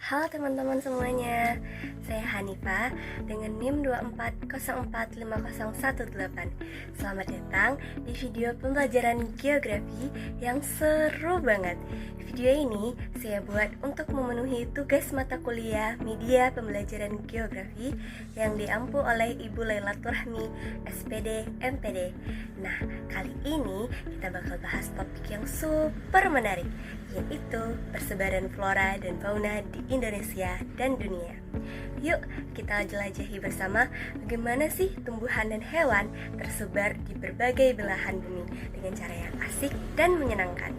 Halo teman-teman semuanya, saya Hanifah dengan NIM 240450118. Selamat datang di video pembelajaran geografi yang seru banget. Video ini saya buat untuk memenuhi tugas mata kuliah media pembelajaran geografi yang diampu oleh Ibu Lailatul Rahmi, SPD, MPD. Nah, kali ini kita bakal bahas topik yang super menarik, yaitu persebaran flora dan fauna di Indonesia dan dunia. Yuk kita jelajahi bersama bagaimana sih tumbuhan dan hewan tersebar di berbagai belahan bumi dengan cara yang asik dan menyenangkan.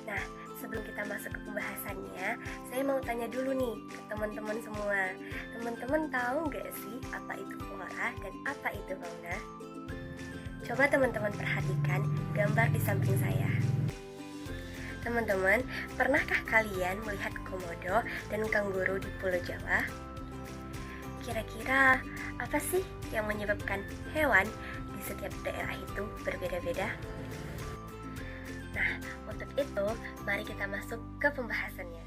Nah, sebelum kita masuk ke pembahasannya, saya mau tanya dulu nih ke teman-teman semua. Teman-teman tahu nggak sih apa itu flora dan apa itu fauna? Coba teman-teman perhatikan gambar di samping saya. Teman-teman, pernahkah kalian melihat komodo dan kanguru di Pulau Jawa? Kira-kira apa sih yang menyebabkan hewan di setiap daerah itu berbeda-beda? Nah, untuk itu, mari kita masuk ke pembahasannya.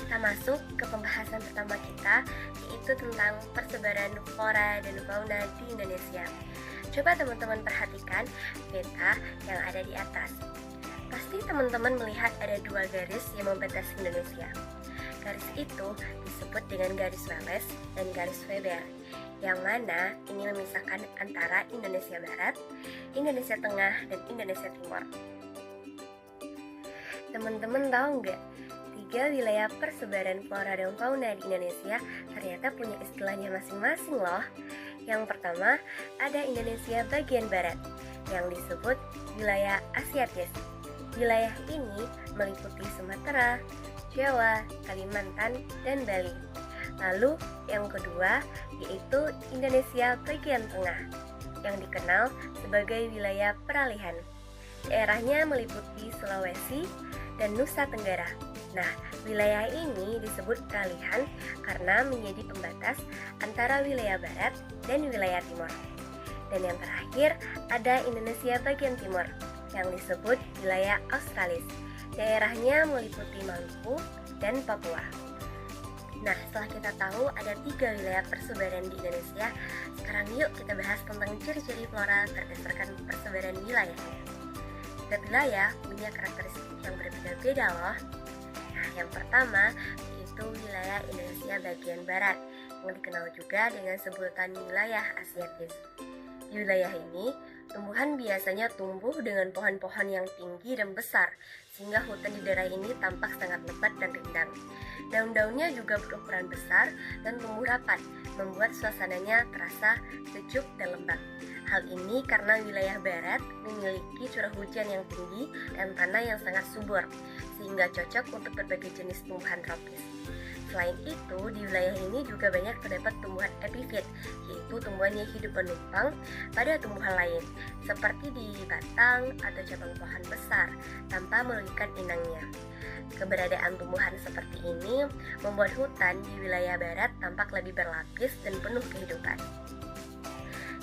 Kita masuk ke pembahasan pertama kita, yaitu tentang persebaran flora dan fauna di Indonesia. Coba teman-teman perhatikan peta yang ada di atas. Pasti teman-teman melihat ada dua garis yang membatasi Indonesia. Garis itu disebut dengan garis Welles dan garis Weber, yang mana ini memisahkan antara Indonesia Barat, Indonesia Tengah, dan Indonesia Timur. Teman-teman tahu nggak? Tiga wilayah persebaran flora dan fauna di Indonesia ternyata punya istilahnya masing-masing loh. Yang pertama, ada Indonesia bagian barat yang disebut wilayah Asiatis. Wilayah ini meliputi Sumatera, Jawa, Kalimantan, dan Bali. Lalu yang kedua yaitu Indonesia bagian tengah yang dikenal sebagai wilayah peralihan. Daerahnya meliputi Sulawesi dan Nusa Tenggara. Nah, wilayah ini disebut peralihan karena menjadi pembatas antara wilayah barat dan wilayah timur. Dan yang terakhir ada Indonesia bagian timur yang disebut wilayah Australis. Daerahnya meliputi Maluku dan Papua. Nah, setelah kita tahu ada tiga wilayah persebaran di Indonesia, sekarang yuk kita bahas tentang ciri-ciri flora berdasarkan persebaran wilayahnya. Setiap wilayah punya karakteristik yang berbeda-beda loh. Nah, yang pertama yaitu wilayah Indonesia bagian barat yang dikenal juga dengan sebutan wilayah Asiatis. Di wilayah ini, tumbuhan biasanya tumbuh dengan pohon-pohon yang tinggi dan besar, sehingga hutan di daerah ini tampak sangat lebat dan rindang. Daun-daunnya juga berukuran besar dan tumbuh rapat, membuat suasananya terasa sejuk dan lembab. Hal ini karena wilayah barat memiliki curah hujan yang tinggi dan tanah yang sangat subur, sehingga cocok untuk berbagai jenis tumbuhan tropis. Selain itu, di wilayah ini juga banyak terdapat tumbuhan epifit, yaitu tumbuhan yang hidup menumpang pada tumbuhan lain, seperti di batang atau cabang pohon besar, tanpa merugikan inangnya. Keberadaan tumbuhan seperti ini membuat hutan di wilayah barat tampak lebih berlapis dan penuh kehidupan.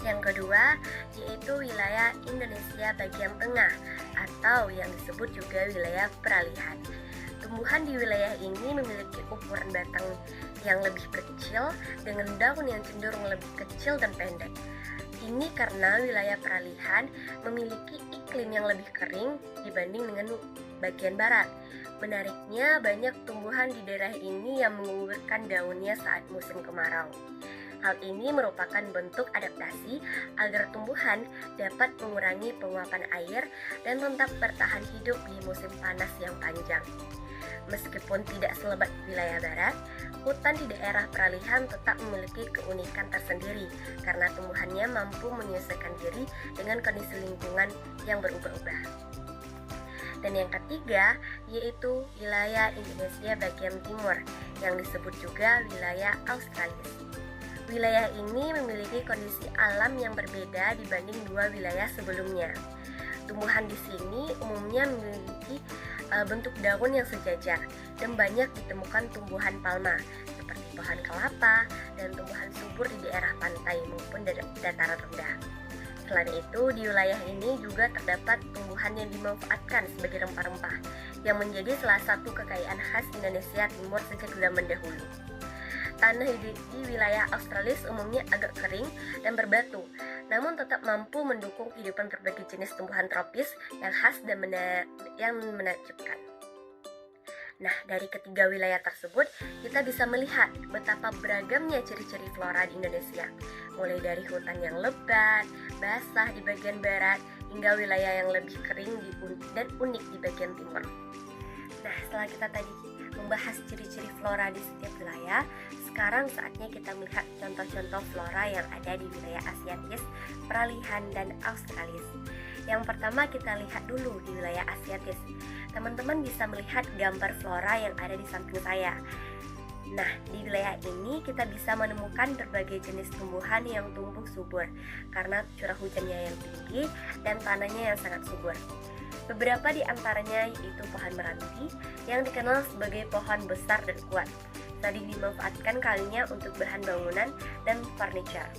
Yang kedua, yaitu wilayah Indonesia bagian tengah, atau yang disebut juga wilayah peralihan. Tumbuhan di wilayah ini memiliki ukuran batang yang lebih kecil dengan daun yang cenderung lebih kecil dan pendek. Ini karena wilayah peralihan memiliki iklim yang lebih kering dibanding dengan bagian barat. Menariknya, banyak tumbuhan di daerah ini yang mengugurkan daunnya saat musim kemarau. Hal ini merupakan bentuk adaptasi agar tumbuhan dapat mengurangi penguapan air dan tetap bertahan hidup di musim panas yang panjang. Meskipun tidak selebat wilayah barat, hutan di daerah peralihan tetap memiliki keunikan tersendiri karena tumbuhannya mampu menyesuaikan diri dengan kondisi lingkungan yang berubah-ubah. Dan yang ketiga, yaitu wilayah Indonesia bagian timur yang disebut juga wilayah Australis. Wilayah ini memiliki kondisi alam yang berbeda dibanding dua wilayah sebelumnya. Tumbuhan di sini umumnya memiliki bentuk daun yang sejajar dan banyak ditemukan tumbuhan palma seperti pohon kelapa dan tumbuhan subur di daerah pantai maupun dataran rendah. Selain itu, di wilayah ini juga terdapat tumbuhan yang dimanfaatkan sebagai rempah-rempah, yang menjadi salah satu kekayaan khas Indonesia Timur sejak zaman dahulu. Tanah di wilayah Australis umumnya agak kering dan berbatu, namun tetap mampu mendukung kehidupan berbagai jenis tumbuhan tropis yang khas dan yang menakjubkan. Nah, dari ketiga wilayah tersebut, kita bisa melihat betapa beragamnya ciri-ciri flora di Indonesia, mulai dari hutan yang lebat, basah di bagian barat, hingga wilayah yang lebih kering dan unik di bagian timur. Nah, setelah kita tadi membahas ciri-ciri flora di setiap wilayah, sekarang saatnya kita melihat contoh-contoh flora yang ada di wilayah Asiatis, Peralihan, dan Australis. Yang pertama kita lihat dulu di wilayah Asiatis. Teman-teman bisa melihat gambar flora yang ada di samping saya. Nah, di wilayah ini kita bisa menemukan berbagai jenis tumbuhan yang tumbuh subur karena curah hujannya yang tinggi dan tanahnya yang sangat subur. Beberapa di antaranya yaitu pohon meranti yang dikenal sebagai pohon besar dan kuat. Tadi dimanfaatkan kalinya untuk bahan bangunan dan furniture.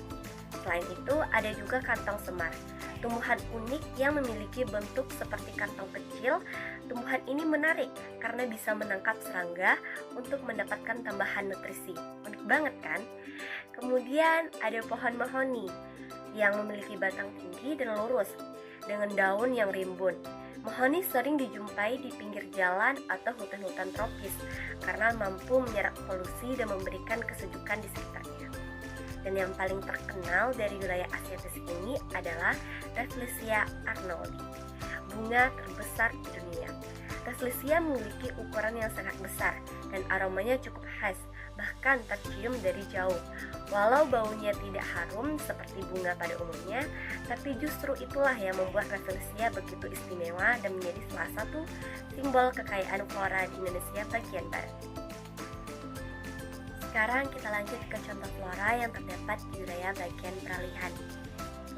Selain itu, ada juga kantong semar, tumbuhan unik yang memiliki bentuk seperti kantong kecil. Tumbuhan ini menarik karena bisa menangkap serangga untuk mendapatkan tambahan nutrisi. Unik banget kan? Kemudian ada pohon mahoni yang memiliki batang tinggi dan lurus dengan daun yang rimbun. Mahoni sering dijumpai di pinggir jalan atau hutan-hutan tropis karena mampu menyerap polusi dan memberikan kesejukan di sekitarnya. Dan yang paling terkenal dari wilayah Asiatis ini adalah Rafflesia arnoldi, bunga terbesar di dunia. Rafflesia memiliki ukuran yang sangat besar dan aromanya cukup khas, bahkan tercium dari jauh. Walau baunya tidak harum seperti bunga pada umumnya, tapi justru itulah yang membuat Rafflesia begitu istimewa dan menjadi salah satu simbol kekayaan flora di Indonesia bagian barat. Sekarang kita lanjut ke contoh flora yang terdapat di wilayah bagian Peralihan.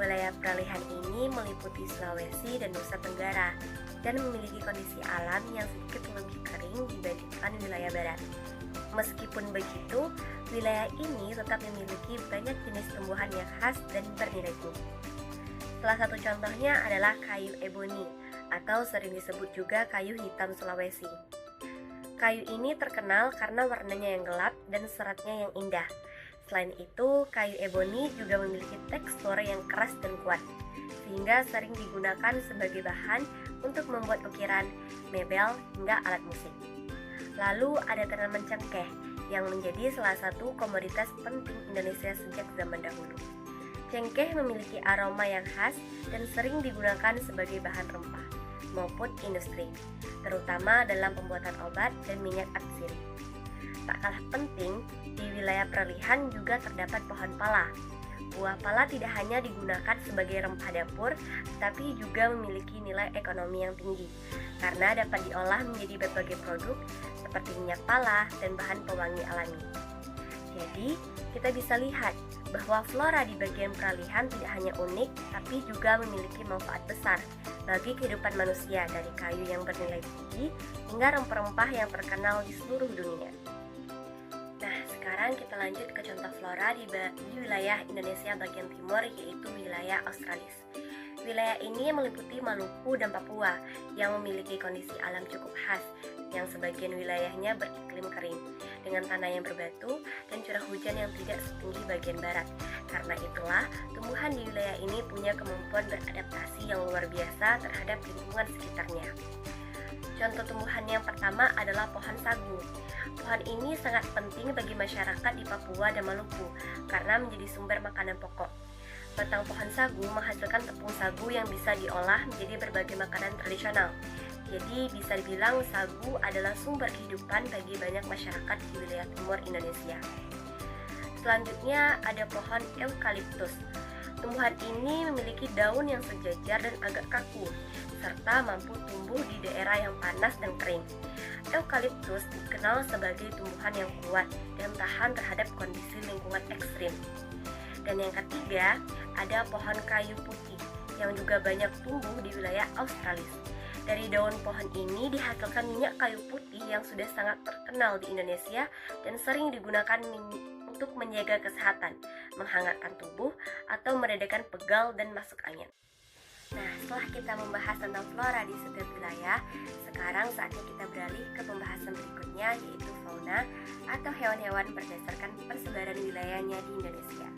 Wilayah Peralihan ini meliputi Sulawesi dan Nusa Tenggara dan memiliki kondisi alam yang sedikit lebih kering dibandingkan wilayah barat. Meskipun begitu, wilayah ini tetap memiliki banyak jenis tumbuhan yang khas dan bernilai tinggi. Salah satu contohnya adalah kayu eboni atau sering disebut juga kayu hitam Sulawesi. Kayu ini terkenal karena warnanya yang gelap dan seratnya yang indah. Selain itu, kayu eboni juga memiliki tekstur yang keras dan kuat, sehingga sering digunakan sebagai bahan untuk membuat ukiran, mebel, hingga alat musik. Lalu ada tanaman cengkeh yang menjadi salah satu komoditas penting Indonesia sejak zaman dahulu. Cengkeh memiliki aroma yang khas dan sering digunakan sebagai bahan rempah maupun industri, terutama dalam pembuatan obat dan minyak atsiri. Tak kalah penting, di wilayah Peralihan juga terdapat pohon pala. Buah pala tidak hanya digunakan sebagai rempah dapur, tapi juga memiliki nilai ekonomi yang tinggi karena dapat diolah menjadi berbagai produk seperti minyak pala dan bahan pewangi alami. Jadi, kita bisa lihat bahwa flora di bagian Peralihan tidak hanya unik, tapi juga memiliki manfaat besar bagi kehidupan manusia, dari kayu yang bernilai tinggi hingga rempah-rempah yang terkenal di seluruh dunia. Nah, sekarang kita lanjut ke contoh flora di wilayah Indonesia bagian timur, yaitu wilayah Australis. Wilayah ini meliputi Maluku dan Papua yang memiliki kondisi alam cukup khas, yang sebagian wilayahnya beriklim kering, dengan tanah yang berbatu dan curah hujan yang tidak setinggi bagian barat. Karena itulah, tumbuhan di wilayah ini punya kemampuan beradaptasi yang luar biasa terhadap lingkungan sekitarnya. Contoh tumbuhan yang pertama adalah pohon sagu. Pohon ini sangat penting bagi masyarakat di Papua dan Maluku karena menjadi sumber makanan pokok. Batang pohon sagu menghasilkan tepung sagu yang bisa diolah menjadi berbagai makanan tradisional. Jadi bisa dibilang sagu adalah sumber kehidupan bagi banyak masyarakat di wilayah timur Indonesia. Selanjutnya ada pohon eukaliptus. Tumbuhan ini memiliki daun yang sejajar dan agak kaku, serta mampu tumbuh di daerah yang panas dan kering. Eukaliptus dikenal sebagai tumbuhan yang kuat dan tahan terhadap kondisi lingkungan ekstrim. Dan yang ketiga, ada pohon kayu putih yang juga banyak tumbuh di wilayah Australis. Dari daun pohon ini dihasilkan minyak kayu putih yang sudah sangat terkenal di Indonesia dan sering digunakan untuk untuk menjaga kesehatan, menghangatkan tubuh, atau meredakan pegal dan masuk angin. Nah, setelah kita membahas tentang flora di setiap wilayah, sekarang saatnya kita beralih ke pembahasan berikutnya, yaitu fauna atau hewan-hewan berdasarkan persebaran wilayahnya di Indonesia.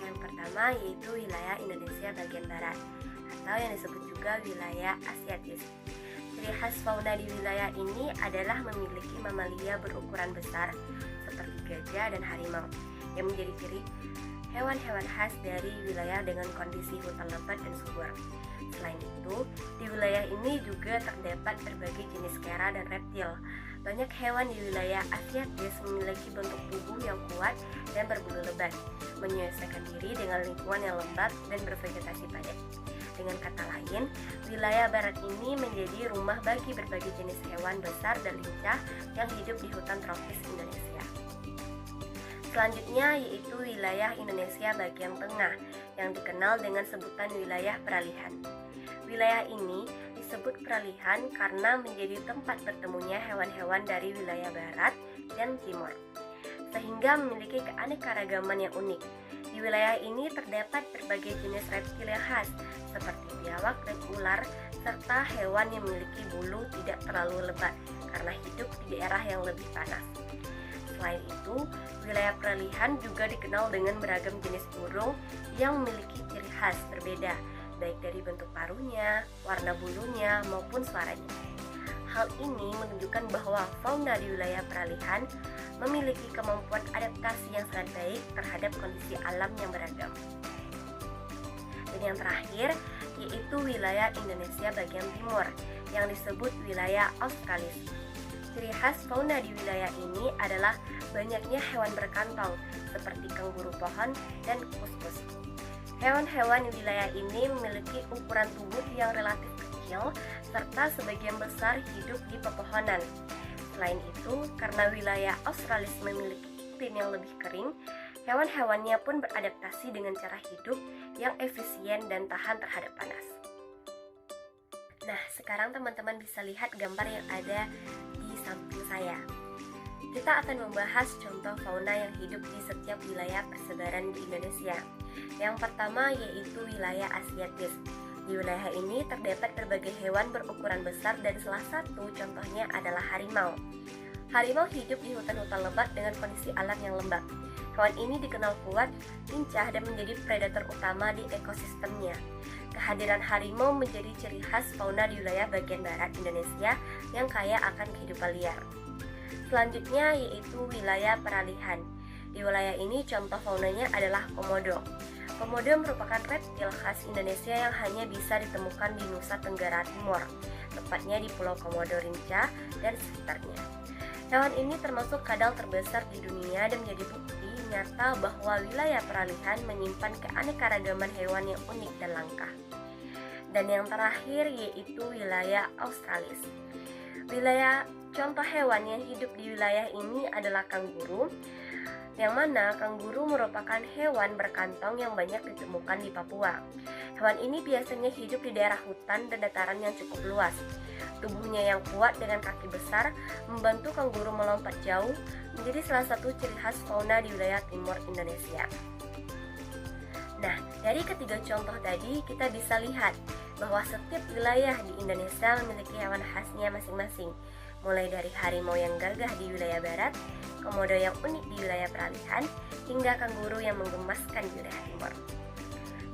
Yang pertama yaitu wilayah Indonesia bagian barat, atau yang disebut juga wilayah Asiatis. Ciri khas fauna di wilayah ini adalah memiliki mamalia berukuran besar, seperti gajah dan harimau, yang menjadi ciri hewan-hewan khas dari wilayah dengan kondisi hutan lebat dan subur. Selain itu, di wilayah ini juga terdapat berbagai jenis kera dan reptil. Banyak hewan di wilayah Asiatis memiliki bentuk tubuh yang kuat dan berbulu lebat, menyesuaikan diri dengan lingkungan yang lembab dan bervegetasi padat. Dengan kata lain, wilayah barat ini menjadi rumah bagi berbagai jenis hewan besar dan lincah yang hidup di hutan tropis Indonesia. Selanjutnya yaitu wilayah Indonesia bagian tengah yang dikenal dengan sebutan wilayah peralihan. Wilayah ini disebut peralihan karena menjadi tempat bertemunya hewan-hewan dari wilayah barat dan timur, sehingga memiliki keanekaragaman yang unik. Di wilayah ini terdapat berbagai jenis reptil yang khas, seperti biawak dan ular, serta hewan yang memiliki bulu tidak terlalu lebat karena hidup di daerah yang lebih panas. Selain itu, wilayah peralihan juga dikenal dengan beragam jenis burung yang memiliki ciri khas berbeda, baik dari bentuk paruhnya, warna bulunya, maupun suaranya. Hal ini menunjukkan bahwa fauna di wilayah peralihan memiliki kemampuan adaptasi yang sangat baik terhadap kondisi alam yang beragam. Dan yang terakhir, yaitu wilayah Indonesia bagian timur, yang disebut wilayah Australis. Ciri khas fauna di wilayah ini adalah banyaknya hewan berkantong seperti kanguru pohon dan kus-kus. Hewan-hewan di wilayah ini memiliki ukuran tubuh yang relatif kecil serta sebagian besar hidup di pepohonan. Selain itu, karena wilayah Australis memiliki iklim yang lebih kering, hewan-hewannya pun beradaptasi dengan cara hidup yang efisien dan tahan terhadap panas. Nah, sekarang teman-teman bisa lihat gambar yang ada di samping saya. Kita akan membahas contoh fauna yang hidup di setiap wilayah persebaran di Indonesia. Yang pertama yaitu wilayah Asiatis. Di wilayah ini terdapat berbagai hewan berukuran besar dan salah satu contohnya adalah harimau. Harimau hidup di hutan-hutan lebat dengan kondisi alam yang lembab. Hewan ini dikenal kuat, lincah, dan menjadi predator utama di ekosistemnya. Kehadiran harimau menjadi ciri khas fauna di wilayah bagian barat Indonesia yang kaya akan kehidupan liar. Selanjutnya yaitu wilayah peralihan. Di wilayah ini contoh faunanya adalah komodo. Komodo merupakan reptil khas Indonesia yang hanya bisa ditemukan di Nusa Tenggara Timur, tepatnya di Pulau Komodo Rinca dan sekitarnya. Hewan ini termasuk kadal terbesar di dunia dan menjadi bukti nyata bahwa wilayah peralihan menyimpan keanekaragaman hewan yang unik dan langka. Dan yang terakhir yaitu wilayah Australis. Wilayah contoh hewan yang hidup di wilayah ini adalah kanguru, yang mana kanguru merupakan hewan berkantong yang banyak ditemukan di Papua. Hewan ini biasanya hidup di daerah hutan dan dataran yang cukup luas. Tubuhnya yang kuat dengan kaki besar membantu kanguru melompat jauh, menjadi salah satu ciri khas fauna di wilayah timur Indonesia. Nah, dari ketiga contoh tadi kita bisa lihat bahwa setiap wilayah di Indonesia memiliki hewan khasnya masing-masing, mulai dari harimau yang gagah di wilayah barat, komodo yang unik di wilayah peralihan, hingga kanguru yang menggemaskan di wilayah timur.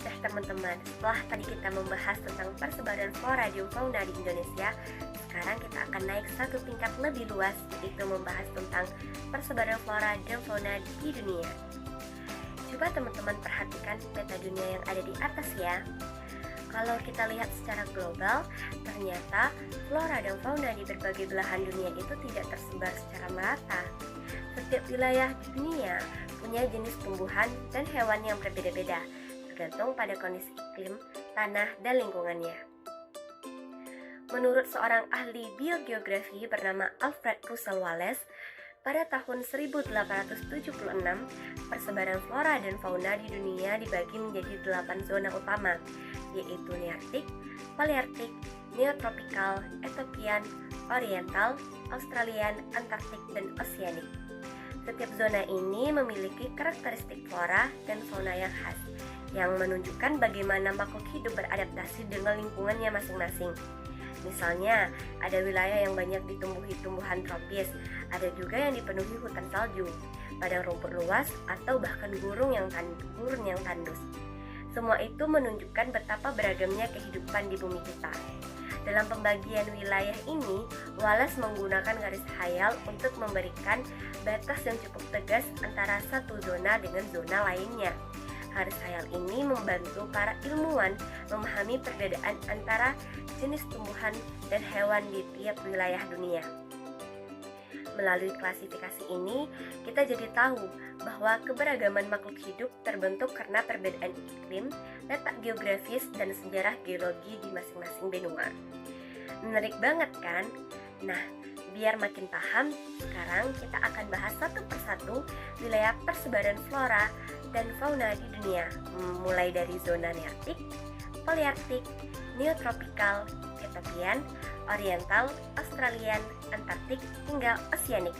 Nah teman-teman, setelah tadi kita membahas tentang persebaran flora dan fauna di Indonesia, sekarang kita akan naik satu tingkat lebih luas, yaitu membahas tentang persebaran flora dan fauna di dunia. Coba teman-teman perhatikan peta dunia yang ada di atas ya. Kalau kita lihat secara global, ternyata flora dan fauna di berbagai belahan dunia itu tidak tersebar secara merata. Setiap wilayah di dunia punya jenis tumbuhan dan hewan yang berbeda-beda, tergantung pada kondisi iklim, tanah, dan lingkungannya. Menurut seorang ahli biogeografi bernama Alfred Russel Wallace, pada tahun 1876, persebaran flora dan fauna di dunia dibagi menjadi 8 zona utama, yaitu Nearktik, Palearktik, Neotropikal, Etopian, Oriental, Australian, Antarktik, dan Oceanic. Setiap zona ini memiliki karakteristik flora dan fauna yang khas, yang menunjukkan bagaimana makhluk hidup beradaptasi dengan lingkungannya masing-masing. Misalnya, ada wilayah yang banyak ditumbuhi tumbuhan tropis, ada juga yang dipenuhi hutan salju, padang rumput luas, atau bahkan gurun yang tandus. Semua itu menunjukkan betapa beragamnya kehidupan di bumi kita. Dalam pembagian wilayah ini, Wallace menggunakan garis khayal untuk memberikan batas yang cukup tegas antara satu zona dengan zona lainnya. Garis khayal ini membantu para ilmuwan memahami perbedaan antara jenis tumbuhan dan hewan di tiap wilayah dunia. Melalui klasifikasi ini, kita jadi tahu bahwa keberagaman makhluk hidup terbentuk karena perbedaan iklim, letak geografis, dan sejarah geologi di masing-masing benua. Menarik banget kan? Nah, biar makin paham, sekarang kita akan bahas satu persatu wilayah persebaran flora dan fauna di dunia, mulai dari zona nearktik, poliarktik, neotropikal, etopian, oriental, australian, antarktik, hingga oceanic.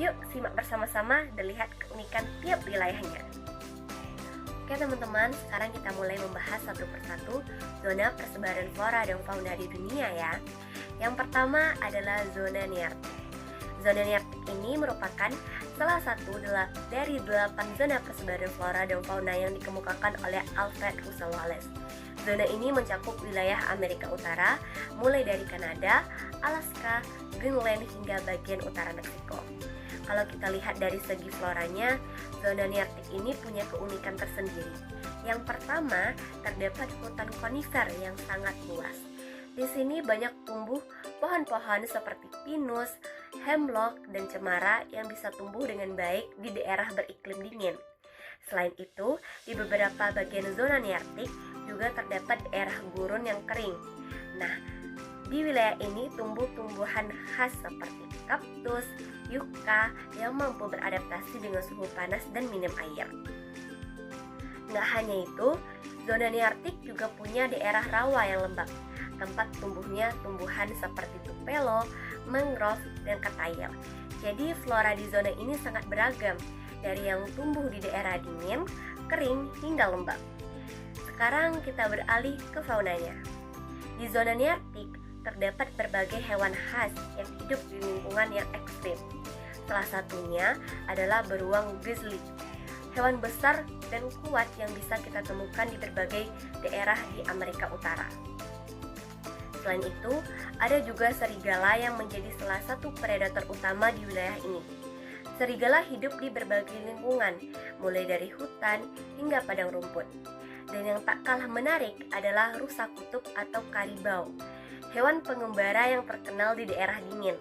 Yuk simak bersama-sama dan lihat keunikan tiap wilayahnya. Oke teman-teman, sekarang kita mulai membahas satu persatu zona persebaran flora dan fauna di dunia ya. Yang pertama adalah zona nearktik. Zona nearktik ini merupakan salah satu dari 8 zona persebaran flora dan fauna yang dikemukakan oleh Alfred Russel Wallace. Zona ini mencakup wilayah Amerika Utara, mulai dari Kanada, Alaska, Greenland, hingga bagian utara Meksiko. Kalau kita lihat dari segi floranya, zona nearktik ini punya keunikan tersendiri. Yang pertama, terdapat hutan konifer yang sangat luas. Di sini banyak tumbuh pohon-pohon seperti pinus, hemlock, dan cemara yang bisa tumbuh dengan baik di daerah beriklim dingin. Selain itu, di beberapa bagian zona nearktik juga terdapat daerah gurun yang kering. Nah, di wilayah ini tumbuh tumbuhan khas seperti kaktus, yucca yang mampu beradaptasi dengan suhu panas dan minim air. Nggak hanya itu, zona nearktik juga punya daerah rawa yang lembab, tempat tumbuhnya tumbuhan seperti tupelo, mangrove, dan katail. Jadi flora di zona ini sangat beragam, dari yang tumbuh di daerah dingin, kering, hingga lembab. Sekarang kita beralih ke faunanya. Di zona nearktik terdapat berbagai hewan khas yang hidup di lingkungan yang ekstrim. Salah satunya adalah beruang grizzly, hewan besar dan kuat yang bisa kita temukan di berbagai daerah di Amerika Utara. Selain itu, ada juga serigala yang menjadi salah satu predator utama di wilayah ini. Serigala hidup di berbagai lingkungan, mulai dari hutan hingga padang rumput. Dan yang tak kalah menarik adalah rusa kutub atau karibau, hewan pengembara yang terkenal di daerah dingin.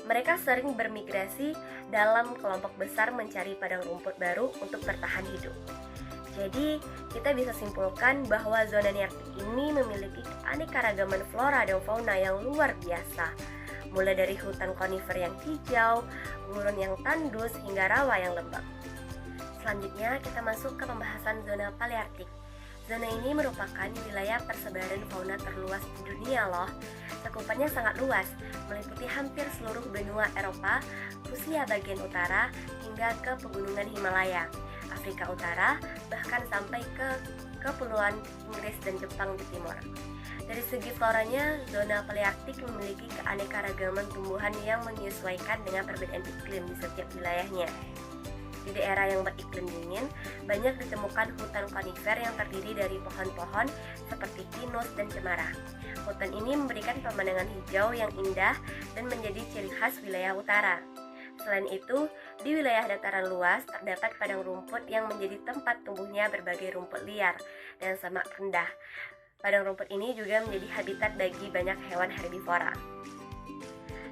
Mereka sering bermigrasi dalam kelompok besar mencari padang rumput baru untuk bertahan hidup. Jadi, kita bisa simpulkan bahwa zona nearktik ini memiliki keanekaragaman flora dan fauna yang luar biasa. Mulai dari hutan konifer yang hijau, gurun yang tandus, hingga rawa yang lembab. Selanjutnya, kita masuk ke pembahasan zona palearktik. Zona ini merupakan wilayah persebaran fauna terluas di dunia loh. Cakupannya sangat luas, meliputi hampir seluruh benua Eropa, Rusia bagian utara, hingga ke pegunungan Himalaya, Afrika Utara, bahkan sampai ke kepulauan Inggris dan Jepang di timur. Dari segi floranya, zona palearktik memiliki keanekaragaman tumbuhan yang menyesuaikan dengan perbedaan iklim di setiap wilayahnya. Di daerah yang beriklim dingin, banyak ditemukan hutan konifer yang terdiri dari pohon-pohon seperti pinus dan cemara. Hutan ini memberikan pemandangan hijau yang indah dan menjadi ciri khas wilayah utara. Selain itu, di wilayah dataran luas terdapat padang rumput yang menjadi tempat tumbuhnya berbagai rumput liar dan semak rendah. Padang rumput ini juga menjadi habitat bagi banyak hewan herbivora.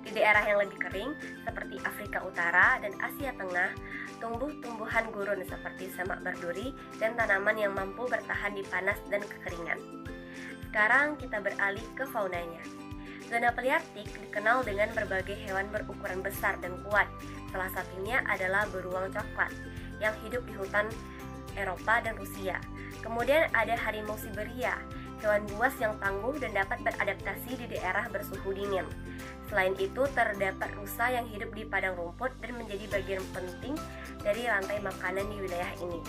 Di daerah yang lebih kering, seperti Afrika Utara dan Asia Tengah, tumbuh tumbuhan gurun seperti semak berduri dan tanaman yang mampu bertahan di panas dan kekeringan. Sekarang kita beralih ke faunanya. Zona palearktik dikenal dengan berbagai hewan berukuran besar dan kuat. Salah satunya adalah beruang coklat yang hidup di hutan Eropa dan Rusia. Kemudian ada harimau Siberia, hewan buas yang tangguh dan dapat beradaptasi di daerah bersuhu dingin. Selain itu, terdapat rusa yang hidup di padang rumput dan menjadi bagian penting dari rantai makanan di wilayah ini.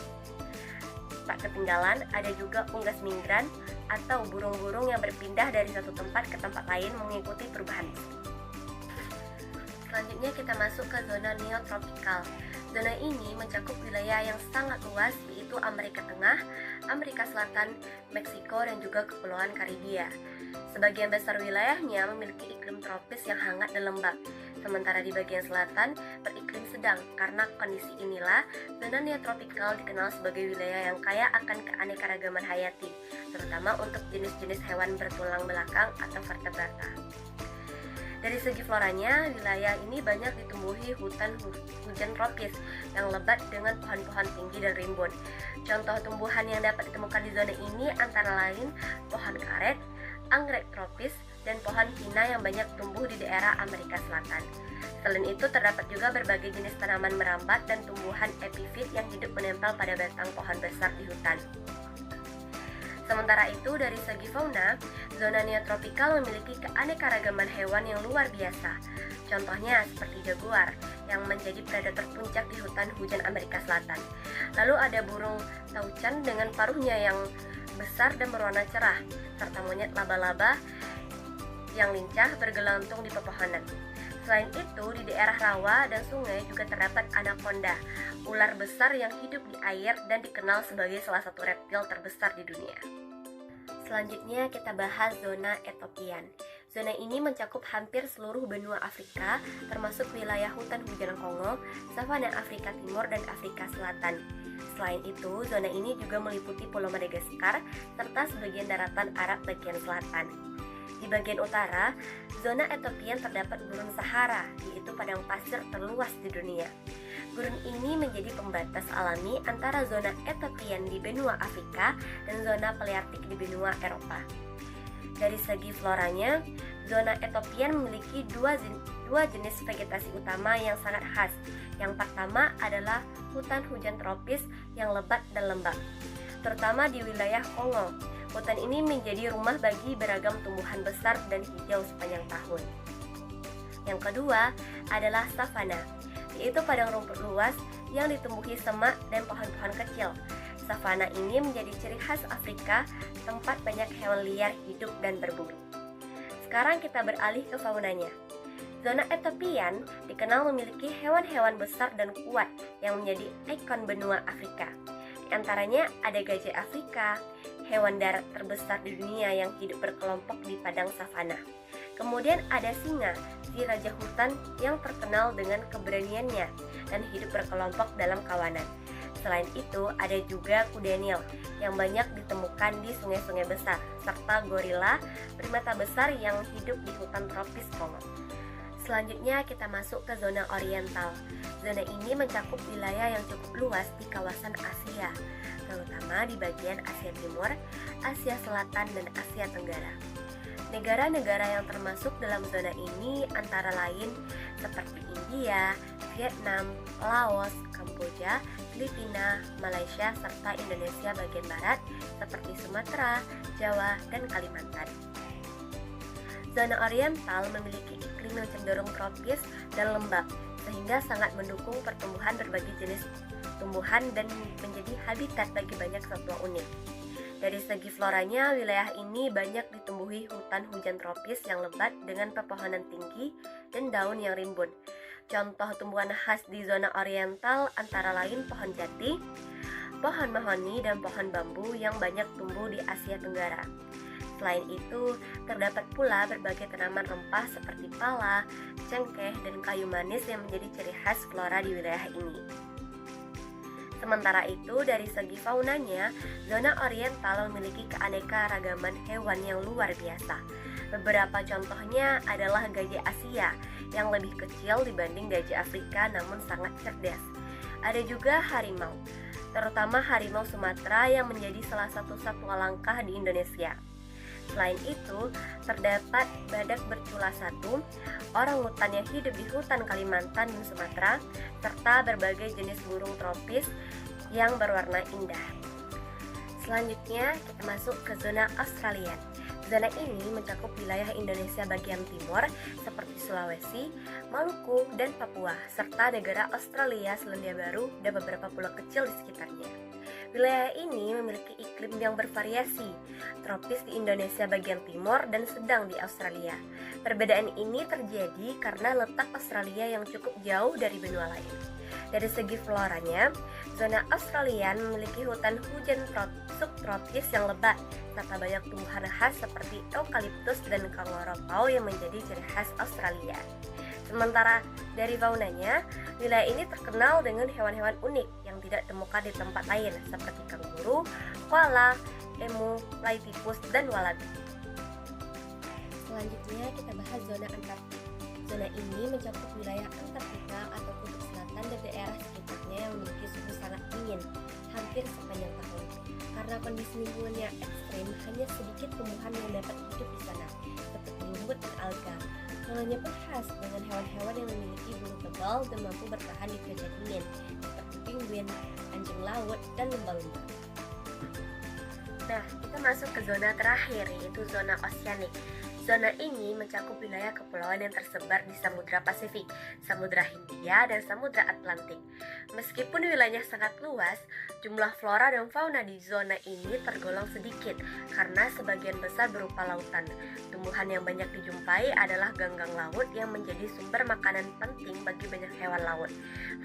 Tak ketinggalan, ada juga unggas migran atau burung-burung yang berpindah dari satu tempat ke tempat lain mengikuti perubahan. Selanjutnya kita masuk ke zona neotropikal. Zona ini mencakup wilayah yang sangat luas, yaitu Amerika Tengah, Amerika Selatan, Meksiko, dan juga Kepulauan Karibia. Sebagian besar wilayahnya memiliki iklim tropis yang hangat dan lembab, sementara di bagian selatan beriklim sedang. Karena kondisi inilah, zona neotropikal dikenal sebagai wilayah yang kaya akan keanekaragaman hayati, terutama untuk jenis-jenis hewan bertulang belakang atau vertebrata. Dari segi floranya, wilayah ini banyak ditumbuhi hutan hujan tropis yang lebat dengan pohon-pohon tinggi dan rimbun. Contoh tumbuhan yang dapat ditemukan di zona ini antara lain pohon karet, anggrek tropis, dan pohon pina yang banyak tumbuh di daerah Amerika Selatan. Selain itu, terdapat juga berbagai jenis tanaman merambat dan tumbuhan epifit yang hidup menempel pada batang pohon besar di hutan. Sementara itu, dari segi fauna, zona neotropikal memiliki keanekaragaman hewan yang luar biasa. Contohnya seperti jaguar yang menjadi predator puncak di hutan hujan Amerika Selatan. Lalu ada burung taucan dengan paruhnya yang besar dan berwarna cerah, serta monyet laba-laba yang lincah bergelantung di pepohonan. Selain itu, di daerah rawa dan sungai juga terdapat anaconda, ular besar yang hidup di air dan dikenal sebagai salah satu reptil terbesar di dunia. Selanjutnya kita bahas zona Etopian. Zona ini mencakup hampir seluruh benua Afrika, termasuk wilayah hutan hujan Kongo, savana Afrika Timur, dan Afrika Selatan. Selain itu, zona ini juga meliputi Pulau Madagaskar, serta sebagian daratan Arab bagian selatan. Di bagian utara, zona Etopian terdapat gurun Sahara, yaitu padang pasir terluas di dunia. Gurun ini menjadi pembatas alami antara zona Etopian di benua Afrika dan zona Paleartik di benua Eropa. Dari segi floranya, zona Etopian memiliki dua jenis vegetasi utama yang sangat khas. Yang pertama adalah hutan hujan tropis yang lebat dan lembab, terutama di wilayah Kongo. Hutan ini menjadi rumah bagi beragam tumbuhan besar dan hijau sepanjang tahun. Yang kedua adalah savana, yaitu padang rumput luas yang ditumbuhi semak dan pohon-pohon kecil. Savana ini menjadi ciri khas Afrika, tempat banyak hewan liar hidup dan berburu. Sekarang kita beralih ke faunanya. Zona Etopian dikenal memiliki hewan-hewan besar dan kuat yang menjadi ikon benua Afrika. Di antaranya ada gajah Afrika, hewan darat terbesar di dunia yang hidup berkelompok di padang savana. Kemudian ada singa, si raja hutan yang terkenal dengan keberaniannya dan hidup berkelompok dalam kawanan. Selain itu, ada juga kuda Nil yang banyak ditemukan di sungai-sungai besar, serta gorila, primata besar yang hidup di hutan tropis Kongo. Selanjutnya kita masuk ke zona oriental. Zona ini mencakup wilayah yang cukup luas di kawasan Asia, terutama di bagian Asia Timur, Asia Selatan, dan Asia Tenggara. Negara-negara yang termasuk dalam zona ini antara lain seperti India, Vietnam, Laos, Kamboja, Filipina, Malaysia, serta Indonesia bagian barat seperti Sumatera, Jawa, dan Kalimantan. Zona oriental memiliki iklim yang cenderung tropis dan lembab, sehingga sangat mendukung pertumbuhan berbagai jenis tumbuhan dan menjadi habitat bagi banyak satwa unik. Dari segi floranya, wilayah ini banyak ditumbuhi hutan hujan tropis yang lebat dengan pepohonan tinggi dan daun yang rimbun. Contoh tumbuhan khas di zona oriental antara lain pohon jati, pohon mahoni, dan pohon bambu yang banyak tumbuh di Asia Tenggara. Selain itu, terdapat pula berbagai tanaman rempah seperti pala, cengkeh, dan kayu manis yang menjadi ciri khas flora di wilayah ini. Sementara itu, dari segi faunanya, zona oriental memiliki keanekaragaman hewan yang luar biasa. Beberapa contohnya adalah gajah Asia yang lebih kecil dibanding gajah Afrika namun sangat cerdas. Ada juga harimau, terutama harimau Sumatera yang menjadi salah satu satwa langka di Indonesia. Selain itu, terdapat badak bercula satu, orangutan yang hidup di hutan Kalimantan dan Sumatera, serta berbagai jenis burung tropis yang berwarna indah. Selanjutnya, kita masuk ke zona Australia. Zona ini mencakup wilayah Indonesia bagian timur seperti Sulawesi, Maluku, dan Papua, serta negara Australia, Selandia Baru, dan beberapa pulau kecil di sekitarnya. Wilayah ini memiliki iklim yang bervariasi, tropis di Indonesia bagian timur dan sedang di Australia. Perbedaan ini terjadi karena letak Australia yang cukup jauh dari benua lain. Dari segi floranya, zona Australia memiliki hutan hujan subtropis yang lebat, serta banyak tumbuhan khas seperti eukaliptus dan kangoropau yang menjadi ciri khas Australia. Sementara dari faunanya, wilayah ini terkenal dengan hewan-hewan unik yang tidak ditemukan di tempat lain seperti kanguru, koala, emu, platypus, dan wallaby. Selanjutnya kita bahas zona Antartik. Zona ini mencakup wilayah Antartika atau kutub selatan dan daerah sekitarnya yang memiliki suhu sangat dingin hampir sepanjang tahun. Karena kondisi lingkungan yang ekstrim, hanya sedikit tumbuhan yang dapat hidup di sana, seperti lumut dan alga. Faunanya pun khas dengan hewan-hewan yang memiliki bulu tebal dan mampu bertahan di cuaca dingin, seperti penguin, anjing laut, dan lumba-lumba. Nah, kita masuk ke zona terakhir, yaitu zona oceanic. Zona ini mencakup wilayah kepulauan yang tersebar di Samudra Pasifik, Samudra Hindia, dan Samudra Atlantik. Meskipun wilayahnya sangat luas, jumlah flora dan fauna di zona ini tergolong sedikit karena sebagian besar berupa lautan. Tumbuhan yang banyak dijumpai adalah ganggang laut yang menjadi sumber makanan penting bagi banyak hewan laut.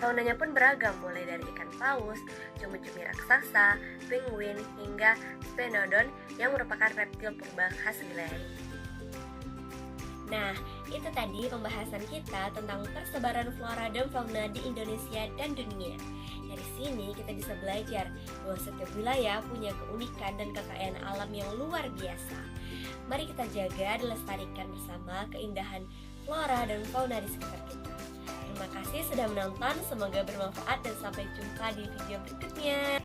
Faunanya pun beragam, mulai dari ikan paus, cumi-cumi raksasa, penguin, hingga sphenodon yang merupakan reptil purba khas wilayah ini. Nah, itu tadi pembahasan kita tentang persebaran flora dan fauna di Indonesia dan dunia. Dari sini kita bisa belajar bahwa setiap wilayah punya keunikan dan kekayaan alam yang luar biasa. Mari kita jaga dan lestarikan bersama keindahan flora dan fauna di sekitar kita. Terima kasih sudah menonton, semoga bermanfaat dan sampai jumpa di video berikutnya.